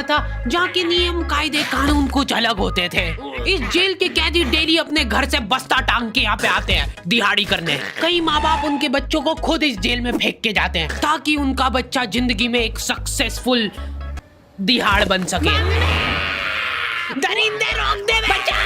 बना था जहाँ के नियम कायदे कानून कुछ अलग होते थे। इस जेल के कैदी डेली अपने घर से बस्ता टांग के यहाँ पे आते हैं दिहाड़ी करने। कई माँ बाप उनके बच्चों को खुद इस जेल में फेंक के जाते हैं ताकि उनका बच्चा जिंदगी में एक सक्सेसफुल दिहाड़ बन सके। दरिंदे रोक दे बच्चा।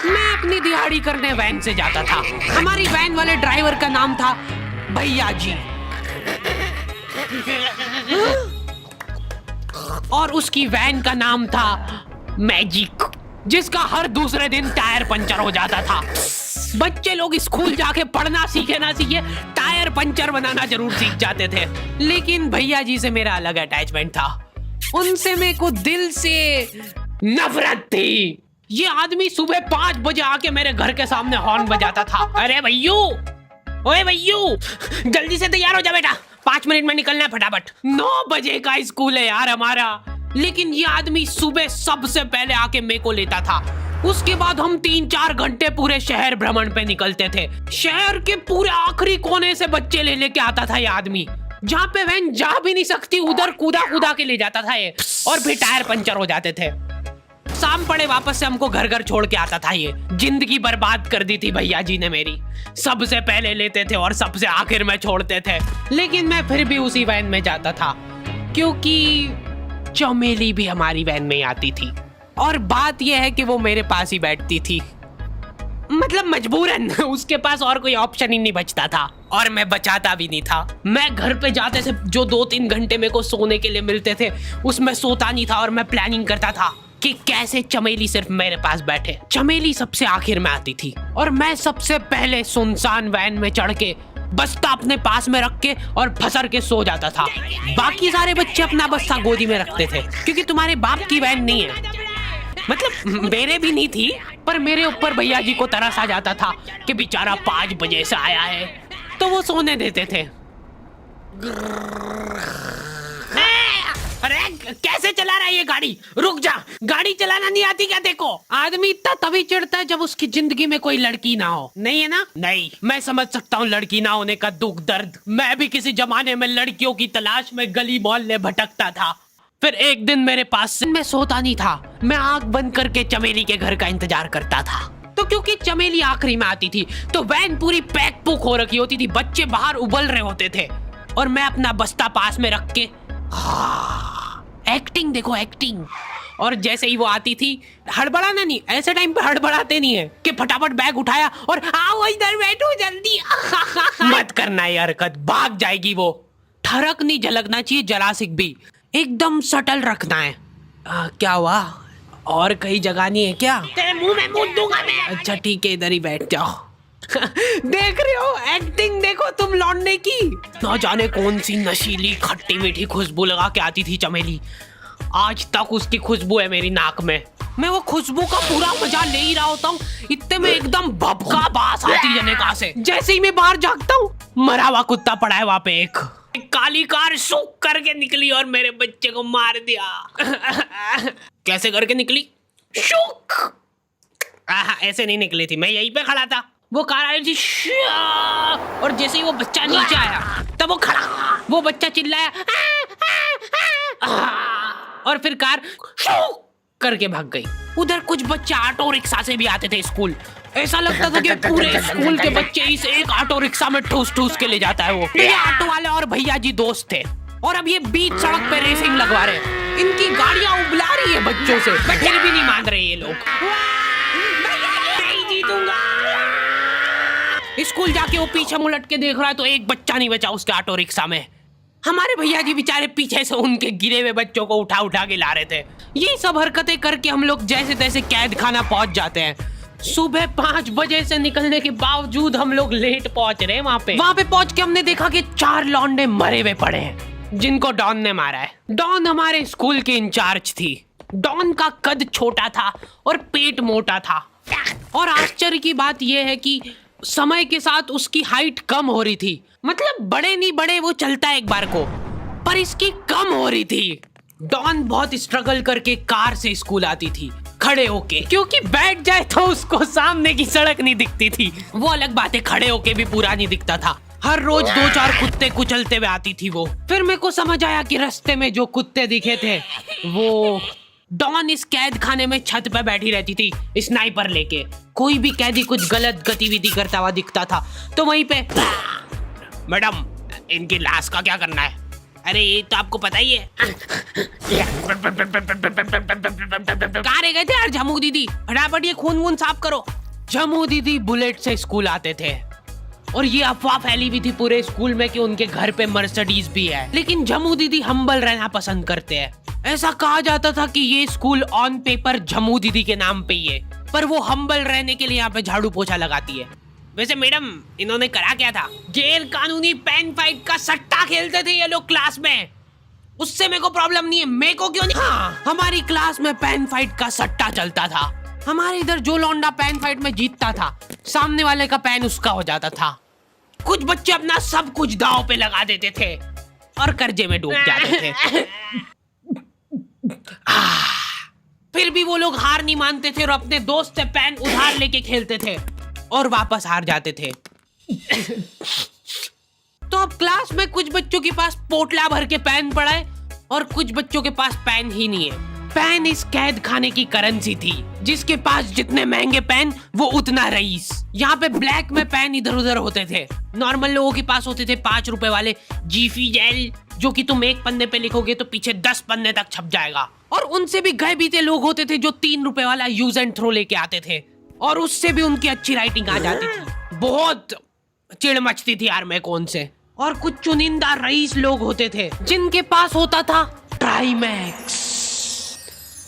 मैं अपनी दिहाड़ी करने वैन से जाता था। हमारी वैन वाले ड्राइवर का नाम था भैया जी और उसकी वैन का नाम था मैजिक, जिसका हर दूसरे दिन टायर पंचर हो जाता था। बच्चे लोग स्कूल जाके पढ़ना सीखे ना सीखे टायर पंचर बनाना जरूर सीख जाते थे। लेकिन भैया जी से मेरा अलग अटैचमेंट था। उनसे मेरे को दिल से नफरत थी। ये आदमी सुबह 5 बजे आके मेरे घर के सामने हॉर्न बजाता था। अरे भैयू, ओए भैयू, जल्दी से तैयार हो जा बेटा, 5 मिनट में निकलना है फटाफट। 9 बजे का स्कूल है यार हमारा। लेकिन ये आदमी सुबह सबसे पहले आके मेरे को लेता था। उसके बाद हम 3-4 घंटे पूरे शहर भ्रमण पे निकलते थे। शहर के पूरे आखिरी कोने से बच्चे ले लेके आता था ये आदमी। जहाँ पे वैन जा भी नहीं सकती उधर कूदा कूदा के ले जाता था ये, और फिर टायर पंचर हो जाते थे। शाम पड़े वापस से हमको घर घर छोड़ के आता था ये। जिंदगी बर्बाद कर दी थी भैया जी ने मेरी। सबसे पहले लेते थे और सबसे आखिर में छोड़ते थे। लेकिन मैं फिर भी उसी वैन में जाता था क्योंकि चमेली भी हमारी वैन में ही आती थी। और बात यह है कि वो मेरे पास ही बैठती थी, मतलब मजबूरन। उसके पास और कोई ऑप्शन ही नहीं बचता था और मैं बचाता भी नहीं था। मैं घर पे जाते से जो 2-3 घंटे मेरे को सोने के लिए मिलते थे उसमें सोता नहीं था और मैं प्लानिंग करता था कि कैसे चमेली सिर्फ मेरे पास बैठे। चमेली सबसे आखिर में आती थी और मैं सबसे पहले सुनसान वैन में चढ़ के बस्ता अपने पास में रख के और फसर के सो जाता था। बाकी सारे बच्चे अपना बस्ता गोदी में रखते थे क्योंकि तुम्हारे बाप की वैन नहीं है, मतलब मेरे भी नहीं थी। पर मेरे ऊपर भैया जी को तरस आ जाता था कि बेचारा 5 बजे से आया है, तो वो सोने देते थे। अरे कैसे चला रहा है ये गाड़ी? रुक जा, गाड़ी चलाना नहीं आती क्या? देखो, आदमी इतना तभी चिढ़ता है जब उसकी जिंदगी में कोई लड़की ना हो। नहीं है ना? नहीं, मैं समझ सकता हूँ लड़की ना होने का दुख दर्द। मैं भी किसी जमाने में लड़कियों की तलाश में गली मोहल्ले भटकता था। फिर एक दिन मेरे पास मैं सोता नहीं था, मैं आंख बंद करके चमेली के घर का इंतजार करता था। तो क्योंकि चमेली आखिरी में आती थी तो वैन पूरी पैक पुक हो रखी होती थी, बच्चे बाहर उबल रहे होते थे और मैं अपना बस्ता पास में रख के एक्टिंग देखो एक्टिंग। और जैसे ही वो आती थी, हड़बड़ाना नहीं, ऐसे टाइम पे हड़बड़ाते नहीं है कि फटाफट बैग उठाया और आओ इधर बैठो जल्दी। मत करना ये हरकत, भाग जाएगी वो। ठरक नहीं झलकना चाहिए जरा सिक भी, एकदम सटल रखना है। क्या हुआ? और कहीं जगह नहीं है क्या? तेरे मुंह में मूत दूंगा मैं। अच्छा ठीक है, इधर ही बैठ जाओ। देख रहे हो एक्टिंग, देखो तुम लौंडे की। ना जाने कौन सी नशीली खट्टी मीठी खुशबू लगा के आती थी चमेली। आज तक उसकी खुशबू है मेरी नाक में। मैं वो खुशबू का पूरा मजा ले ही रहा होता हूँ, इतने में एकदम भभका बास आती है निकाह से। जैसे ही मैं बाहर झांकता हूँ, मरा हुआ कुत्ता पड़ा है वहां पे। एक काली कार सूख करके निकली और मेरे बच्चे को मार दिया। कैसे करके निकली? शूक। ऐसे नहीं निकली थी, मैं यहीं पे खड़ा था, वो कार आई थी और जैसे ही वो बच्चा नीचे आया तब वो खड़ा, वो बच्चा चिल्लाया और फिर कार शूक करके भाग गई। उधर कुछ बच्चे ऑटो रिक्शा से भी आते थे स्कूल। ऐसा लगता था कि पूरे स्कूल के बच्चे इस एक ऑटो रिक्शा में ठूस ठूस के ले जाता है वो। ये ऑटो वाले और भैया जी दोस्त थे और अब ये बीच सड़क पे रेसिंग लगवा रहे हैं। इनकी गाड़ियां उबला रही है बच्चों से, फिर भी नहीं मान रहे ये लोग। नहीं जीतूंगा। स्कूल जाके वो पीछे मुलट के देख रहा है तो एक बच्चा नहीं बचा उसके ऑटो रिक्शा में। हमारे भैया जी बेचारे पीछे से उनके गिरे हुए बच्चों को उठा उठा के ला रहे थे। ये सब हरकतें करके हम लोग जैसे तैसे कैद खाना पहुंच जाते हैं। सुबह 5 बजे से निकलने के बावजूद हम लोग लेट पहुंच रहे हैं वहां पे पहुंच के हमने देखा कि 4 लौंडे मरे हुए पड़े हैं जिनको डॉन ने मारा है। डॉन हमारे स्कूल की इंचार्ज थी। डॉन का कद छोटा था और पेट मोटा था और आश्चर्य की बात यह है कि समय के साथ उसकी हाइट कम हो रही थी। मतलब बड़े नहीं बड़े वो चलता है एक बार को, पर इसकी कम हो रही थी। डॉन बहुत स्ट्रगल करके कार से स्कूल आती थी खड़े होके, क्योंकि बैठ जाए तो उसको सामने की सड़क नहीं दिखती थी। वो अलग बात है, खड़े होके भी पूरा नहीं दिखता था। हर रोज 2-4 कुत्ते कुचलते हुए आती थी वो। फिर मेरे को समझ आया कि रास्ते में जो कुत्ते दिखे थे वो डॉन इस कैद खाने में छत पे बैठी रहती थी स्नाइपर लेके। कोई भी कैदी कुछ गलत गतिविधि करता हुआ दिखता था तो वहीं पे, मैडम इनकी लाश का क्या करना है? अरे ये तो आपको पता ही है। कहाँ रह गए थे यार झमू दीदी, फटाफट ये खून वून साफ करो। झमू दीदी बुलेट से स्कूल आते थे और ये अफवाह फैली हुई थी पूरे स्कूल में कि उनके घर पे मर्सिडीज भी है। लेकिन झमू दीदी हम्बल रहना पसंद करते हैं। ऐसा कहा जाता था कि ये स्कूल ऑन पेपर झमू दीदी के नाम पे ही है, पर वो हम्बल रहने के लिए यहाँ पे झाड़ू पोछा लगाती है। वैसे मैडम इन्होंने करा क्या था? गैर कानूनी पेन फाइट का सट्टा खेलते थे ये लोग क्लास में। उससे मेरे को प्रॉब्लम नहीं है, मेरे को क्यों नहीं? हाँ, हमारी क्लास में पेन फाइट का सट्टा चलता था। हमारे इधर जो लौंडा पेन फाइट में जीतता था सामने वाले का पेन उसका हो जाता था। कुछ बच्चे अपना सब कुछ दांव पे लगा देते थे और कर्जे में डूब जाते थे। फिर भी वो लोग हार नहीं मानते थे और अपने दोस्त से पेन उधार लेके खेलते थे और वापस हार जाते थे। तो अब क्लास में कुछ बच्चों के पास पोटला भर के पेन पड़ा है और कुछ बच्चों के पास पेन ही नहीं है। पेन इस कैद खाने की करेंसी थी। जिसके पास जितने महंगे पेन वो उतना रईस। यहाँ पे ब्लैक में पेन इधर उधर होते थे। नॉर्मल लोगों के पास होते थे 5 रुपए वाले जीफी जेल, जो कि तुम एक पन्ने पे लिखोगे तो पीछे 10 पन्ने तक छप जाएगा। और उनसे भी गए बीते लोग होते थे जो 3 रुपए वाला यूज एंड थ्रो लेके आते थे और उससे भी उनकी अच्छी राइटिंग आ जाती थी। बहुत चिढ़ मचती थी यार मैं कौन से। और कुछ चुनिंदा रईस लोग होते थे जिनके पास होता था ट्राईमैक्स।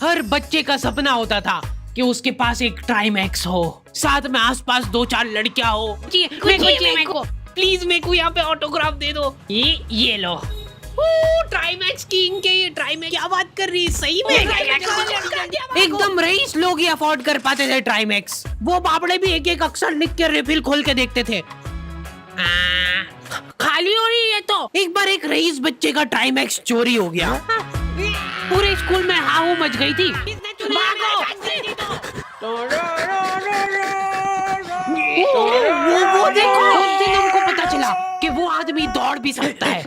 हर बच्चे का सपना होता था कि उसके पास एक ट्राईमैक्स हो, साथ में आसपास 2-4 लड़कियां हो। मेरे को प्लीज मेरे को यहाँ पे ऑटोग्राफ दे दो। ये लो ट्राईमैक्स किंग के। ये ट्राईमैक्स क्या बात कर रही है? सही में एकदम रईस लोग ही अफोर्ड कर पाते थे ट्राईमैक्स। वो बाबड़े भी एक एक अक्षर लिख के रिफिल खोल के देखते थे। खाली हो रही है तो एक बार एक रईस बच्चे का ट्राईमैक्स चोरी हो गया। पूरे स्कूल में हाहू मच गई थी। वो देखो, उस दिन हमको पता चला कि वो आदमी दौड़ भी सकता है।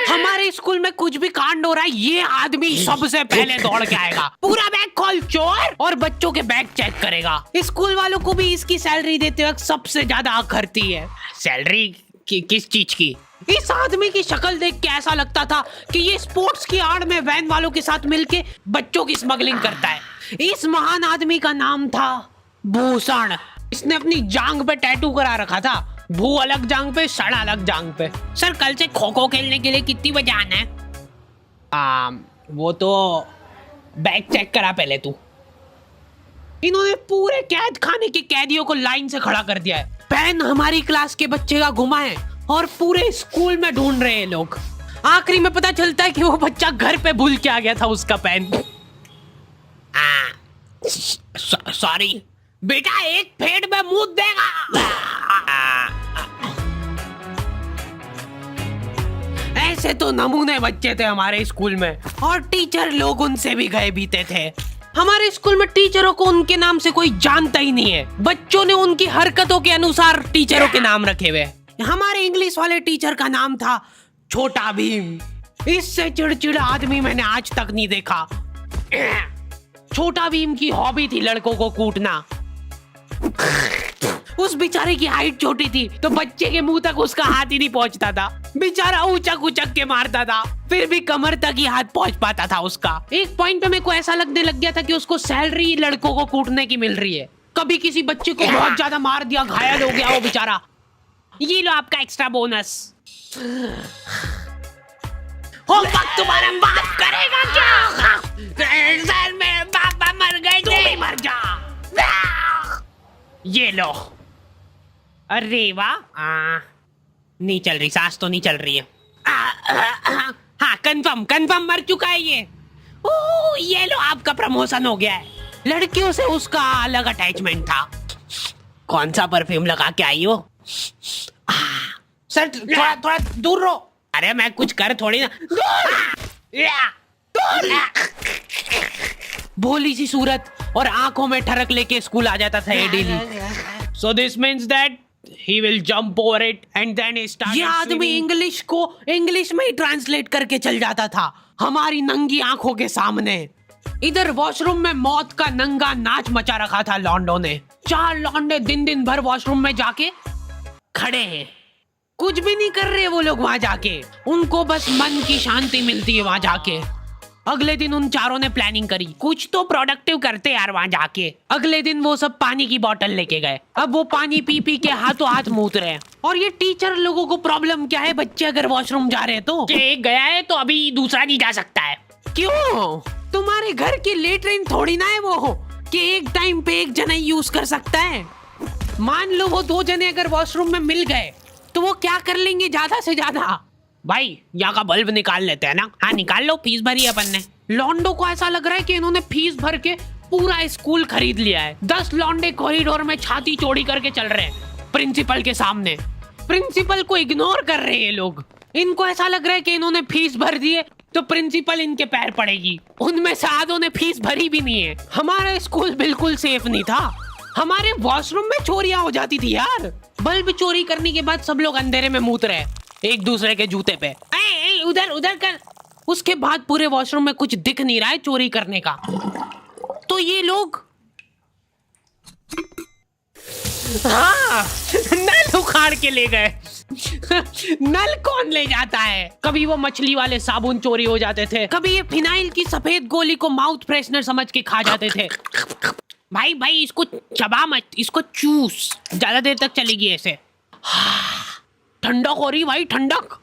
हमारे स्कूल में कुछ भी कांड हो रहा है ये आदमी सबसे पहले दौड़ के आएगा। पूरा बैग खोल चोर, और बच्चों के बैग चेक करेगा। स्कूल वालों को भी इसकी सैलरी देते वक्त सबसे ज्यादा आंख खरती है। सैलरी किस चीज की? इस आदमी की शक्ल देख के ऐसा लगता था कि ये स्पोर्ट्स की आड़ में वैन वालों के साथ मिलके बच्चों की स्मगलिंग करता है। इस महान आदमी का नाम था भूषण। इसने अपनी जांग पे टैटू करा रखा था, भू अलग जांग पे, सड़ अलग जांग पे। सर कल से खो खो खेलने के लिए कितनी बजे आना है? वो तो बैग चेक करा पहले तू। इन्होंने पूरे कैद खाने के कैदियों को लाइन से खड़ा कर दिया है। पेन हमारी क्लास के बच्चे का गुमा है और पूरे स्कूल में ढूंढ रहे हैं लोग। आखिरी में पता चलता है कि वो बच्चा घर पे भूल के आ गया था उसका पेन। सॉरी बेटा, एक फेड में मुंह देगा। ऐसे तो नमूने बच्चे थे हमारे स्कूल में और टीचर लोग उनसे भी गए बीते थे। हमारे स्कूल में टीचरों को उनके नाम से कोई जानता ही नहीं है। बच्चों ने उनकी हरकतों के अनुसार टीचरों के नाम रखे हुए। हमारे इंग्लिश वाले टीचर का नाम था छोटा भीम। इससे चिड़चिड़ा आदमी मैंने आज तक नहीं देखा। छोटा भीम की हॉबी थी लड़कों को कूटना। उस बेचारे की हाइट छोटी थी तो बच्चे के मुंह तक उसका हाथ ही नहीं पहुंचता था। बेचारा उचक उचक के मारता था, फिर भी कमर तक ही हाथ पहुंच पाता था उसका। एक पॉइंट पे मेरे को ऐसा लगने लग गया था कि उसको सैलरी लड़कों को कूटने की मिल रही है। कभी किसी बच्चे को बहुत ज्यादा मार दिया, घायल हो गया वो बेचारा, ये लो आपका एक्स्ट्रा बोनस। होमवर्क तुम्हारा बाप करेगा क्या? सर मेरे पापा मर गए थे। तू भी मर जा। ये लो। अरे वाह, नहीं चल रही, सांस तो नहीं चल रही है। हाँ कंफर्म मर चुका है ये। ये लो आपका प्रमोशन हो गया है। लड़कियों से उसका अलग अटैचमेंट था। कौन सा परफ्यूम लगा के आई हो? सर थोड़ा दूर रहो। अरे मैं कुछ कर थोड़ी ना। भोली सी सूरत और आंखों में ठरक लेके स्कूल आ जाता था ये daily. So this means that He will jump over it and then he started. ये आदमी इंग्लिश को इंग्लिश में ही ट्रांसलेट करके चल जाता था हमारी नंगी आंखों के सामने। इधर वॉशरूम में मौत का नंगा नाच मचा रखा था लॉन्डो ने। 4 लॉन्डे दिन भर वॉशरूम में जाके खड़े हैं, कुछ भी नहीं कर रहे वो लोग वहां जाके, उनको बस मन की शांति मिलती है वहां जाके। अगले दिन उन चारों ने प्लानिंग करी कुछ तो प्रोडक्टिव करते यार वहां जाके। अगले दिन वो सब पानी की बोतल लेके गए। अब वो पानी पी पी के हाथों हाथ मूत रहे हैं। और ये टीचर लोगों को प्रॉब्लम क्या है, बच्चे अगर वॉशरूम जा रहे हैं तो एक गया है तो अभी दूसरा नहीं जा सकता है। क्यों? तुम्हारे घर की लेटरिन थोड़ी ना है वो कि एक टाइम पे एक जना यूज कर सकता है। मान लो वो 2 जने अगर वॉशरूम में मिल गए तो वो क्या कर लेंगे ज्यादा से ज्यादा? भाई यहाँ का बल्ब निकाल लेते हैं ना। हाँ निकाल लो, फीस भरी अपन ने। लॉन्डो को ऐसा लग रहा है कि इन्होंने फीस भर के पूरा स्कूल खरीद लिया है। 10 लॉन्डे कॉरिडोर में छाती चौड़ी करके चल रहे हैं प्रिंसिपल के सामने। प्रिंसिपल को इग्नोर कर रहे हैं ये लोग। इनको ऐसा लग रहा है कि इन्होंने फीस भर दी है तो प्रिंसिपल इनके पैर पड़ेगी। उनमें से आधों ने फीस भरी भी नहीं है। हमारा स्कूल बिल्कुल सेफ नहीं था। हमारे वॉशरूम में चोरियां हो जाती थी यार। बल्ब चोरी करने के बाद सब लोग अंधेरे में मूत रहे एक दूसरे के जूते पे। ए, उधर उधर कर। उसके बाद पूरे वॉशरूम में कुछ दिख नहीं रहा है चोरी करने का। तो ये लोग हाँ नल उखाड़ के ले गए। नल कौन ले जाता है? कभी वो मछली वाले साबुन चोरी हो जाते थे, कभी ये फिनाइल की सफेद गोली को माउथ फ्रेशनर समझ के खा जाते थे। भाई भाई इसको चबा मत, इसको चूस, ज्यादा देर तक चलेगी ऐसे। ठंडक हो रही भाई, ठंडक।